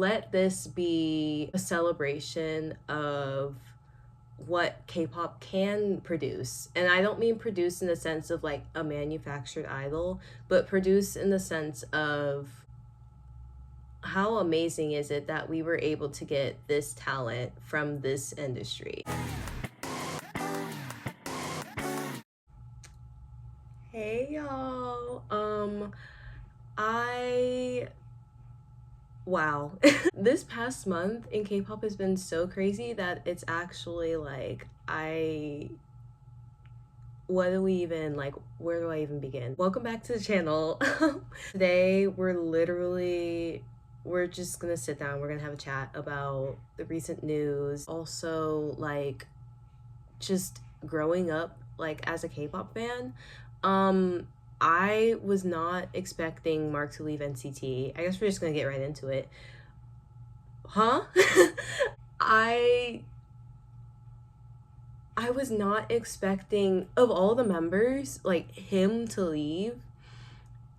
let this be a celebration of what K-pop can produce. And I don't mean produce in the sense of like a manufactured idol, but produce in the sense of how amazing is it that we were able to get this talent from this industry. Hey y'all. Wow. This past month in K-pop has been so crazy that it's actually like what do we even, like, where do I even begin? Welcome back to the channel. Today we're just gonna sit down, we're gonna have a chat about the recent news, also like just growing up like as a K-pop fan. I was not expecting Mark to leave NCT. I guess we're just gonna get right into it. Huh? I was not expecting, of all the members, like him to leave.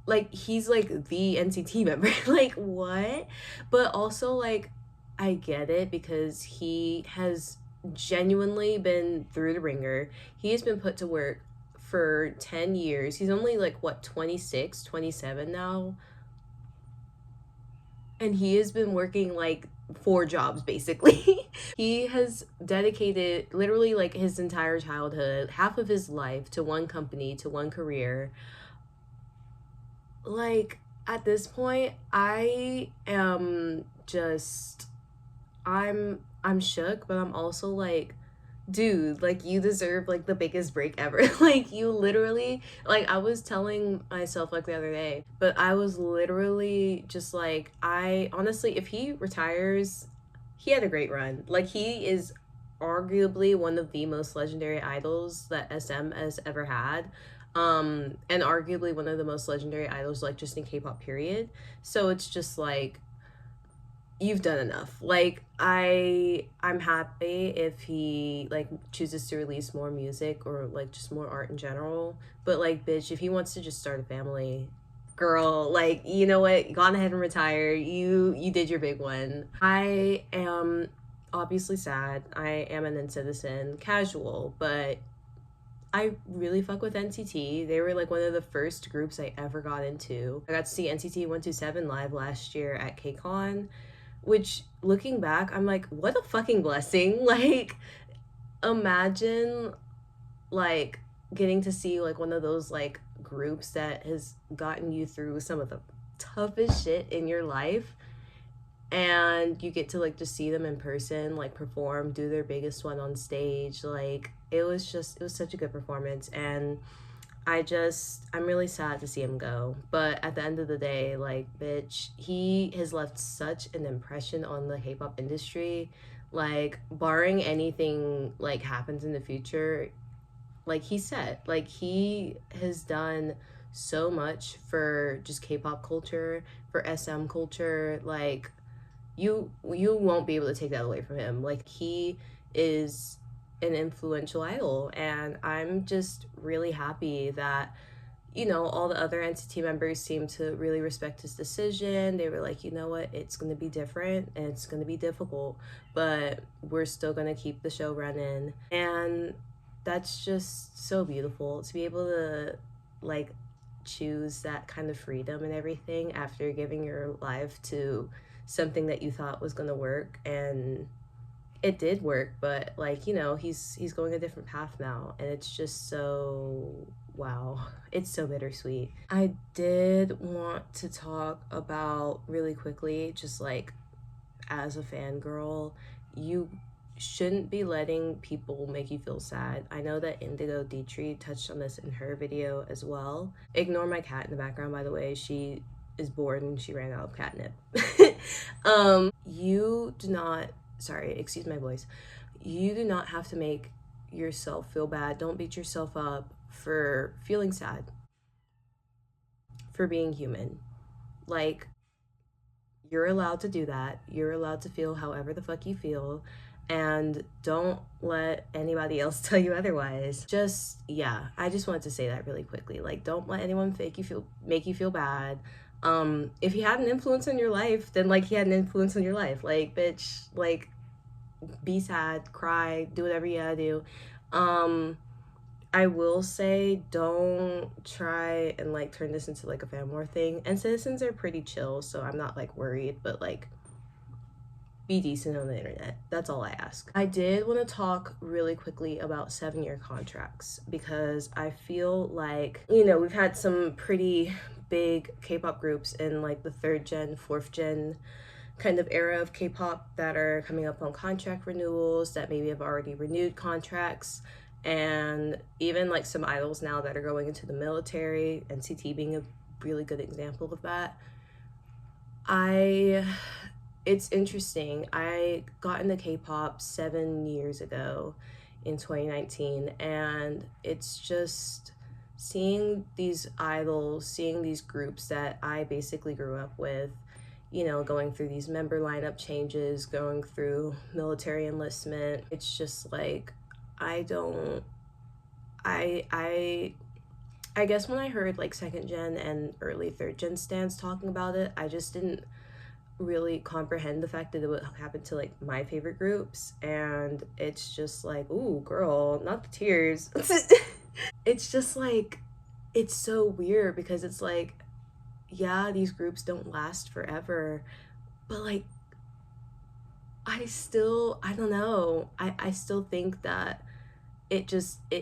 Like he's like the NCT member. Like what? But also like I get it because he has genuinely been through the ringer. He has been put to work for 10 years. He's only like what, 26, 27 now. And he has been working like 4 jobs basically. He has dedicated literally like his entire childhood, half of his life, to one company, to one career. Like at this point, I am just I'm shook, but I'm also like, dude, like you deserve like the biggest break ever. Like you literally, like I was telling myself like the other day, but I was literally just like, I honestly, if he retires, he had a great run. Like he is arguably one of the most legendary idols that SM has ever had, and arguably one of the most legendary idols like just in K-pop period. So it's just like, you've done enough. Like I'm happy if he like chooses to release more music or like just more art in general, but like bitch, if he wants to just start a family, girl, like you know what, go on ahead and retire. You did your big one. I am obviously sad. I am an nctzen casual, but I really fuck with NCT. They were like one of the first groups I ever got into. I got to see NCT 127 live last year at KCON, which looking back, I'm like, what a fucking blessing. Like, imagine like getting to see like one of those like groups that has gotten you through some of the toughest shit in your life, and you get to like just see them in person, like perform, do their biggest one on stage. Like it was such a good performance, and I'm really sad to see him go. But at the end of the day, like bitch, he has left such an impression on the K-pop industry. Like barring anything like happens in the future, like he said, like he has done so much for just K-pop culture, for SM culture. Like you won't be able to take that away from him. Like he is an influential idol, and I'm just really happy that, you know, all the other NCT members seem to really respect his decision. They were like, you know what, it's going to be different and it's going to be difficult, but we're still going to keep the show running. And that's just so beautiful to be able to like choose that kind of freedom and everything after giving your life to something that you thought was going to work. And it did work, but like, you know, he's going a different path now, and it's just so, wow, it's so bittersweet. I did want to talk about really quickly, just like as a fangirl, you shouldn't be letting people make you feel sad. I know that Indigo Dietrich touched on this in her video as well. Ignore my cat in the background, by the way. She is bored and she ran out of catnip. You do not, sorry, excuse my voice. You do not have to make yourself feel bad. Don't beat yourself up for feeling sad, for being human. Like, you're allowed to do that. You're allowed to feel however the fuck you feel, and don't let anybody else tell you otherwise. Just, yeah, I just wanted to say that really quickly. Like, don't let anyone make you feel bad. If he had an influence on your life, then like he had an influence on your life. Like, bitch, like be sad, cry, do whatever you gotta do. I will say don't try and like turn this into like a fan war thing. And citizens are pretty chill, so I'm not like worried, but like be decent on the internet. That's all I ask. I did want to talk really quickly about 7-year contracts because I feel like, you know, we've had some pretty big K-pop groups in like the 3rd gen, 4th gen kind of era of K-pop that are coming up on contract renewals, that maybe have already renewed contracts, and even like some idols now that are going into the military, NCT being a really good example of that. It's interesting. I got into K-pop 7 years ago in 2019, and it's just seeing these idols, seeing these groups that I basically grew up with, you know, going through these member lineup changes, going through military enlistment. It's just like I don't I guess when I heard like 2nd gen and early 3rd gen stands talking about it, I just didn't really comprehend the fact that it would happen to like my favorite groups, and it's just like, ooh girl, not the tears. It's just like, it's so weird because it's like, yeah, these groups don't last forever, but like I don't know, I still think that it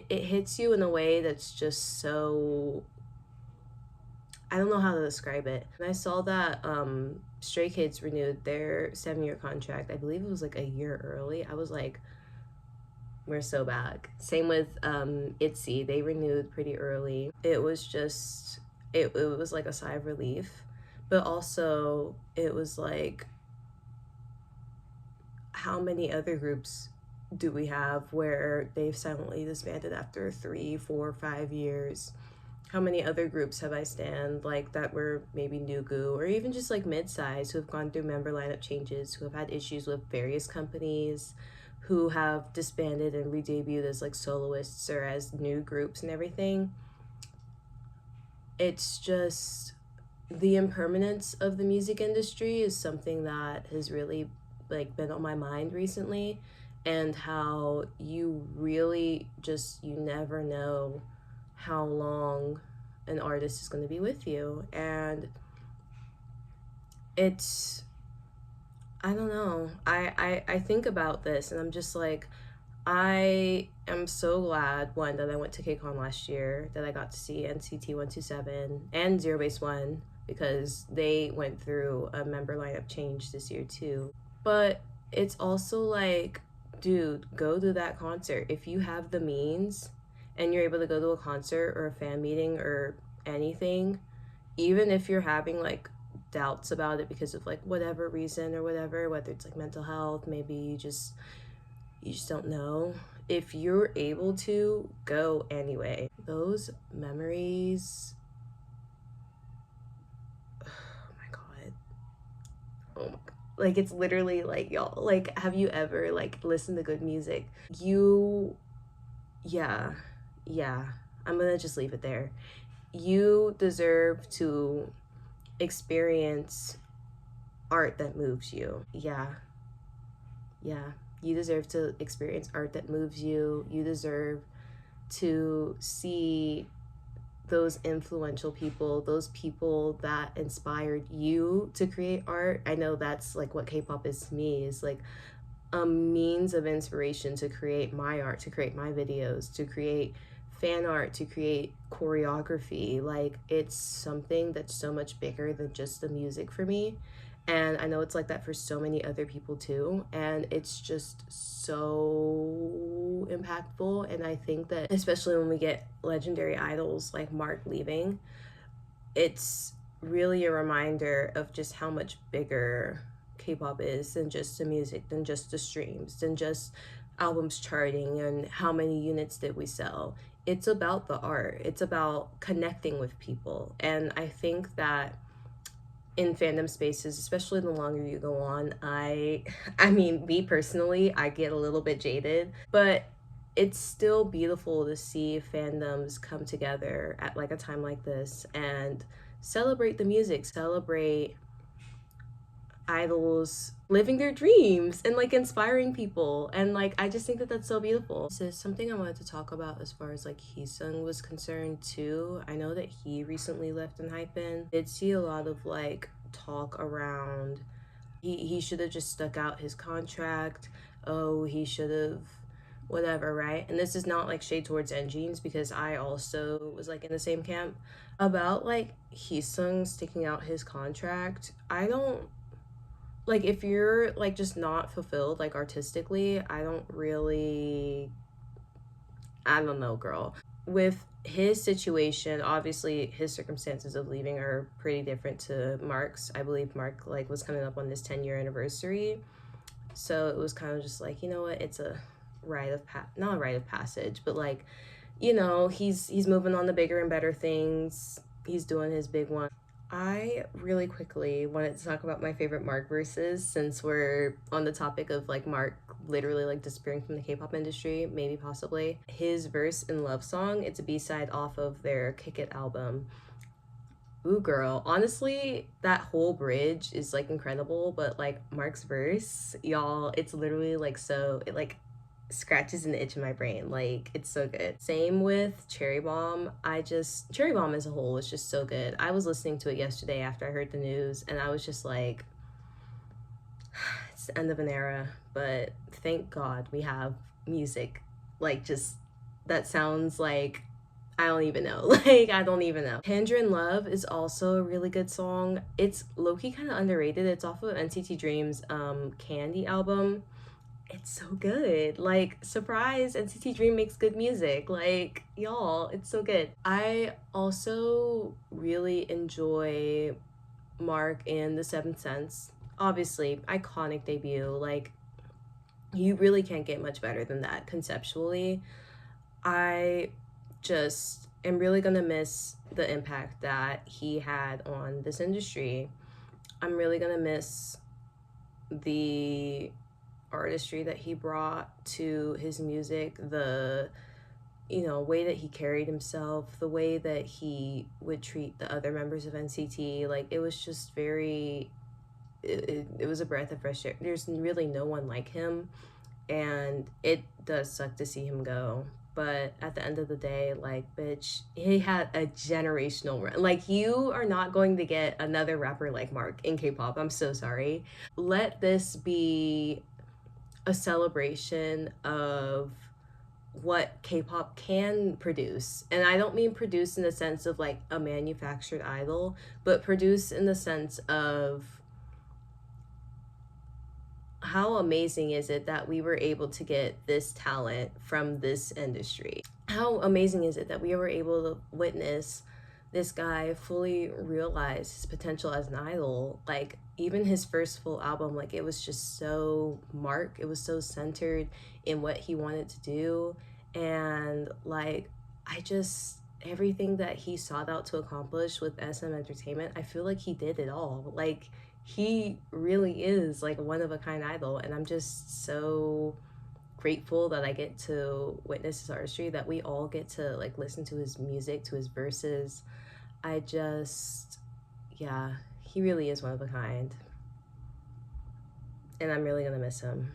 hits you in a way that's just so, I don't know how to describe it. And I saw that Stray Kids renewed their 7-year contract. I believe it was like a year early. I was like, we're so back. Same with ITZY. They renewed pretty early. It was just, it was like a sigh of relief. But also, it was like, how many other groups do we have where they've silently disbanded after 3, 4, 5 years? How many other groups have I stand like that were maybe Nugu or even just like mid-size who have gone through member lineup changes, who have had issues with various companies, who have disbanded and re-debuted as like soloists or as new groups and everything? It's just, the impermanence of the music industry is something that has really like been on my mind recently, and how you really just, you never know how long an artist is going to be with you. And it's, I don't know, I think about this and I'm just like, I am so glad, one, that I went to KCON last year, that I got to see NCT 127 and Zero Base One, because they went through a member lineup change this year too. But it's also like, dude, go to that concert. If you have the means and you're able to go to a concert or a fan meeting or anything, even if you're having like doubts about it because of like whatever reason or whatever, whether it's like mental health, maybe you just don't know, if you're able to, go anyway. Those memories, oh my god, oh my god, like it's literally like, y'all, like, have you ever like listened to good music? You, yeah, yeah, I'm gonna just leave it there. You deserve to experience art that moves you. Yeah, yeah, you deserve to experience art that moves you. You deserve to see those influential people, those people that inspired you to create art. I know that's like what K-pop is to me, is like a means of inspiration to create my art, to create my videos, to create fan art, to create choreography. Like, it's something that's so much bigger than just the music for me. And I know it's like that for so many other people too. And it's just so impactful. And I think that, especially when we get legendary idols like Mark leaving, it's really a reminder of just how much bigger K-pop is than just the music, than just the streams, than just albums charting and how many units did we sell. It's about the art. It's about connecting with people. And I think that in fandom spaces, especially the longer you go on, I mean, me personally, I get a little bit jaded, but it's still beautiful to see fandoms come together at like a time like this and celebrate the music, celebrate idols living their dreams and like inspiring people, and like I just think that that's so beautiful. This is something I wanted to talk about as far as like Heesung was concerned too. I know that he recently left hyphen. Did see a lot of like talk around he should have just stuck out his contract. Oh, he should have whatever, right? And this is not like shade towards nctzen, because I also was like in the same camp about like Heesung sticking out his contract. I don't like, if you're like just not fulfilled like artistically, I don't really, I don't know, girl. With his situation, obviously his circumstances of leaving are pretty different to Mark's. I believe Mark like was coming up on this 10-year anniversary, so it was kind of just like, you know what, it's a not a rite of passage, but like, you know, he's moving on to bigger and better things. He's doing his big one. I really quickly wanted to talk about my favorite Mark verses, since we're on the topic of like Mark literally like disappearing from the K-pop industry, maybe possibly. His verse in Love Song, it's a B-side off of their Kick It album. Ooh, girl, honestly, that whole bridge is like incredible, but like Mark's verse, y'all, it's literally like, so it like scratches an itch in my brain. Like, it's so good. Same with Cherry Bomb. Cherry Bomb as a whole is just so good. I was listening to it yesterday after I heard the news, and I was just like, it's the end of an era, but thank God we have music like just that sounds like, I don't even know. Like, I don't even know. Tangerine Love is also a really good song. It's low-key kind of underrated. It's off of NCT Dream's Candy album. It's so good. Like, surprise, NCT Dream makes good music. Like, y'all, it's so good. I also really enjoy Mark and the Seventh Sense. Obviously, iconic debut. Like, you really can't get much better than that conceptually. I just am really gonna miss the impact that he had on this industry. I'm really gonna miss the artistry that he brought to his music, the, you know, way that he carried himself, the way that he would treat the other members of NCT. Like, it was just very, it was a breath of fresh air. There's really no one like him, and it does suck to see him go. But at the end of the day, like, bitch, he had a generational run. Like, you are not going to get another rapper like Mark in K-pop. I'm so sorry. Let this be a celebration of what K-pop can produce. And I don't mean produce in the sense of like a manufactured idol, but produce in the sense of how amazing is it that we were able to get this talent from this industry? How amazing is it that we were able to witness this guy fully realize his potential as an idol? Like, even his first full album, like, it was just so Mark. It was so centered in what he wanted to do. And like, everything that he sought out to accomplish with SM Entertainment, I feel like he did it all. Like, he really is like one of a kind idol, and I'm just so grateful that I get to witness his artistry, that we all get to like listen to his music, to his verses. I just, yeah, he really is one of a kind, and I'm really gonna miss him.